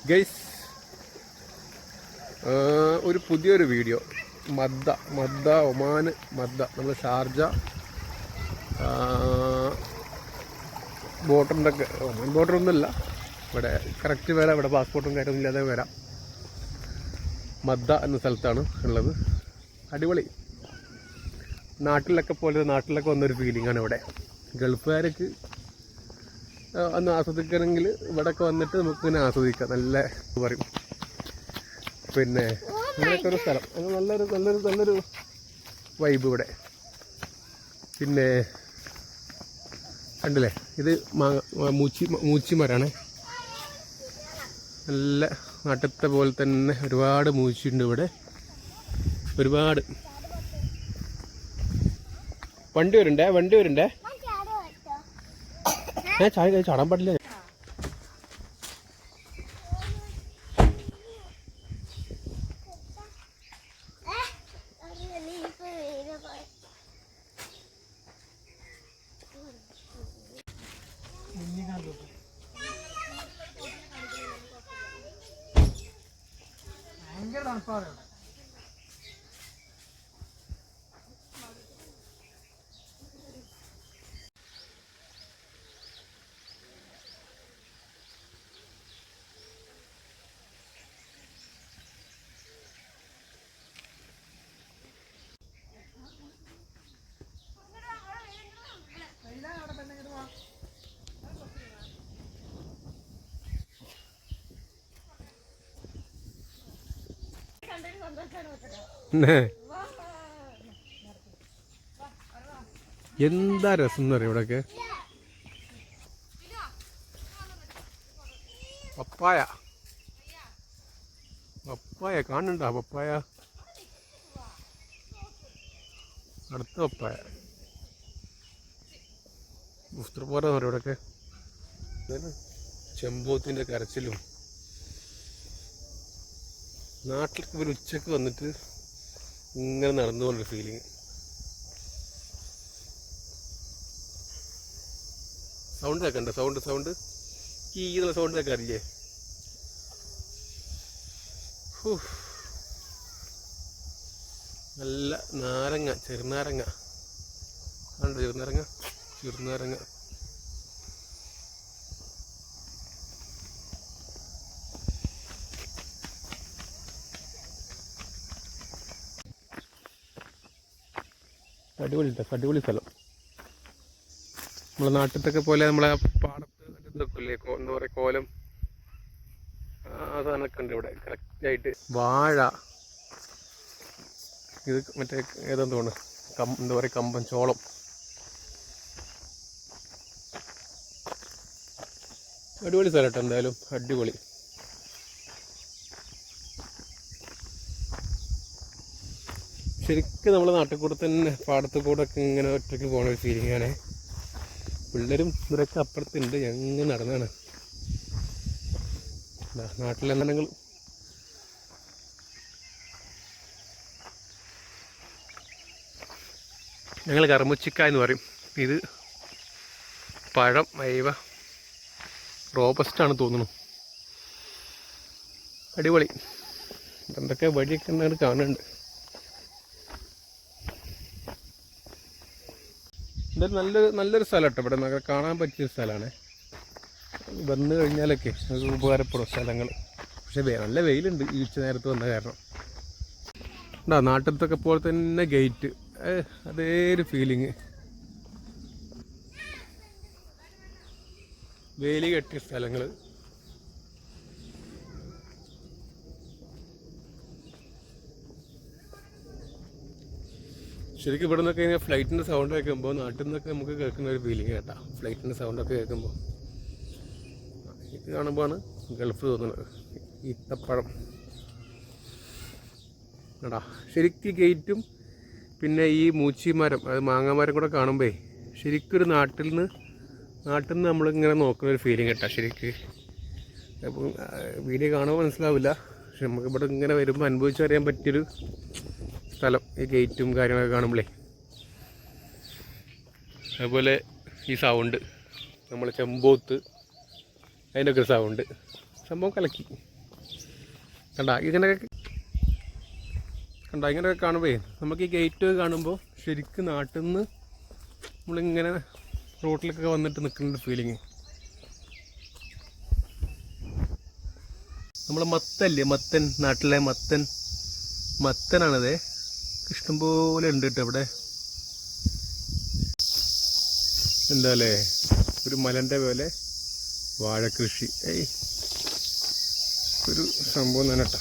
Guys, ഒരു പുതിയൊരു video. മദ്ദ ഒമാന് മദ്ദ. നമ്മൾ ഷാർജ ബോർഡറിൻ്റെ ഒക്കെ, ഒമാൻ ബോർഡറൊന്നുമില്ല, ഇവിടെ കറക്റ്റ് വരാം. ഇവിടെ പാസ്പോർട്ടും കാര്യമൊന്നും ഇല്ലാതെ വരാം. മദ്ദ എന്ന സ്ഥലത്താണ് ഉള്ളത്. അടിപൊളി. നാട്ടിലൊക്കെ വന്നൊരു ഫീലിംഗാണ് ഇവിടെ. ഗൾഫുകാർക്ക് ഒന്ന് ആസ്വദിക്കണമെങ്കിൽ ഇവിടെയൊക്കെ വന്നിട്ട് നമുക്ക് പിന്നെ ആസ്വദിക്കാം. നല്ല പറയും. പിന്നെ അങ്ങനെയൊക്കെ ഒരു സ്ഥലം, നല്ലൊരു വൈബ് ഇവിടെ. പിന്നെ കണ്ടില്ലേ, ഇത് മൂച്ചിമരാണ്. നല്ല നാട്ടിലത്തെ പോലെ തന്നെ ഒരുപാട് മൂച്ചിയുണ്ട് ഇവിടെ. ഒരുപാട് വണ്ടി വരുന്നുണ്ടേ. ചാടാൻ പാടില്ല. ഭയങ്കര തണുപ്പാണ്. എന്താ രസം എന്ന് പറയും ഇവിടെയൊക്കെ. പപ്പായ കാണുന്നുണ്ടോ? പപ്പായ അടുത്ത പപ്പായ പുസ്തകപോലെ ഇവിടെയൊക്കെ. ചെമ്പോത്തിൻ്റെ കരച്ചിലും. നാട്ടിലേക്ക് ഒരു ഉച്ചക്ക് വന്നിട്ട് ഇങ്ങനെ നടന്നു പോലൊരു ഫീലിങ്. സൗണ്ട് കേൾക്കണ്ട? സൗണ്ട് ഈ എന്നുള്ള സൗണ്ട് കേൾക്കാറില്ലേ? നല്ല നാരങ്ങ, ചെറുനാരങ്ങ കണ്ടോ? ചെറുനാരങ്ങ അടിപൊളി സ്ഥലം. നമ്മളെ നാട്ടിലത്തൊക്കെ പോലെ നമ്മളെ പാടത്ത് ഇതൊക്കെ എന്താ പറയുക, കോലം, ആ സാധനമൊക്കെ ഉണ്ട് ഇവിടെ കറക്റ്റായിട്ട്. വാഴ, ഇത് മറ്റേ ഏതെന്ന് തോന്നുന്നു, എന്താ പറയുക, കമ്പം, ചോളം. അടിപൊളി സ്ഥലം കേട്ടോ. എന്തായാലും അടിപൊളി. ശരിക്കും നമ്മളെ നാട്ടിൽ കൂടെ തന്നെ പാടത്ത് കൂടെ ഒക്കെ ഇങ്ങനെ ഒറ്റയ്ക്ക് പോകുന്ന ഒരു ഫീലിംഗാണ്. പിള്ളേരും ഇവരൊക്കെ അപ്പുറത്തുണ്ട്. ഞങ്ങൾ നടന്നാണ്. നാട്ടിലെന്താണെങ്കിൽ ഞങ്ങൾ കർമുച്ചിക്ക എന്ന് പറയും. ഇത് പഴം, റോബസ്റ്റാണ് തോന്നുന്നു. അടിപൊളി. എന്തൊക്കെ വഴിയൊക്കെ എന്നാണ് കാണുന്നുണ്ട്. നല്ലൊരു സ്ഥലം കേട്ടോ. ഇവിടെ നമുക്ക് കാണാൻ പറ്റിയ സ്ഥലമാണ്. വന്നു കഴിഞ്ഞാലൊക്കെ നമുക്ക് ഉപകാരപ്പെടും സ്ഥലങ്ങൾ. പക്ഷെ നല്ല വെയിലുണ്ട് ഈ ഉച്ച നേരത്ത് വന്ന കാരണം. നാട്ടിലത്തൊക്കെ പോലെ തന്നെ ഗേറ്റ്, അതേ ഒരു ഫീലിങ്. വേലി കെട്ടിയ സ്ഥലങ്ങൾ. ശരിക്കും ഇവിടെ നിന്നൊക്കെ കഴിഞ്ഞാൽ ഫ്ലൈറ്റിൻ്റെ സൗണ്ട് കേൾക്കുമ്പോൾ നാട്ടിൽ നിന്നൊക്കെ നമുക്ക് കേൾക്കുന്ന ഒരു ഫീലിംഗ് കേട്ടോ. ഫ്ലൈറ്റിൻ്റെ സൗണ്ടൊക്കെ കേൾക്കുമ്പോൾ ഇത് കാണുമ്പോഴാണ് ഗൾഫ് തോന്നുന്നത്. ഈത്തപ്പഴം കേട്ടാ. ശരിക്കും ഗേറ്റും പിന്നെ ഈ മൂച്ചിമരം, അത് മാങ്ങാമരം കൂടെ കാണുമ്പോൾ ശരിക്കൊരു നാട്ടിൽ നിന്ന് നമ്മളിങ്ങനെ നോക്കുന്ന ഒരു ഫീലിംഗ് കേട്ടോ. ശരിക്ക് അപ്പം വീഡിയോ കാണുമ്പോൾ മനസ്സിലാവില്ല, പക്ഷെ നമുക്കിവിടെ ഇങ്ങനെ വരുമ്പോൾ അനുഭവിച്ചറിയാൻ പറ്റിയൊരു സ്ഥലം. ഈ ഗേറ്റും കാര്യങ്ങളൊക്കെ കാണുമ്പോഴേ. അതുപോലെ ഈ സൗണ്ട്, നമ്മൾ ചെമ്പോത്ത്, അതിൻ്റെയൊക്കെ സൗണ്ട്, സംഭവം കലക്കി. കണ്ട ഇങ്ങനെയൊക്കെ കാണുമ്പോൾ നമുക്ക് ഈ ഗേറ്റ് കാണുമ്പോൾ ശരിക്കും നാട്ടിൽ നിന്ന് നമ്മളിങ്ങനെ റോട്ടിലൊക്കെ വന്നിട്ട് നിൽക്കുന്ന ഫീലിങ്. നമ്മൾ മത്തല്ലേ, മത്തൻ, നാട്ടിലെ മത്തനാണതേ, ഇഷ്ടംപോലെ ഉണ്ട് കേട്ടോ ഇവിടെ. എന്താ അല്ലേ, ഒരു മലൻ്റെ പോലെ വാഴക്കൃഷി, ഒരു സംഭവം തന്നെ കേട്ടോ.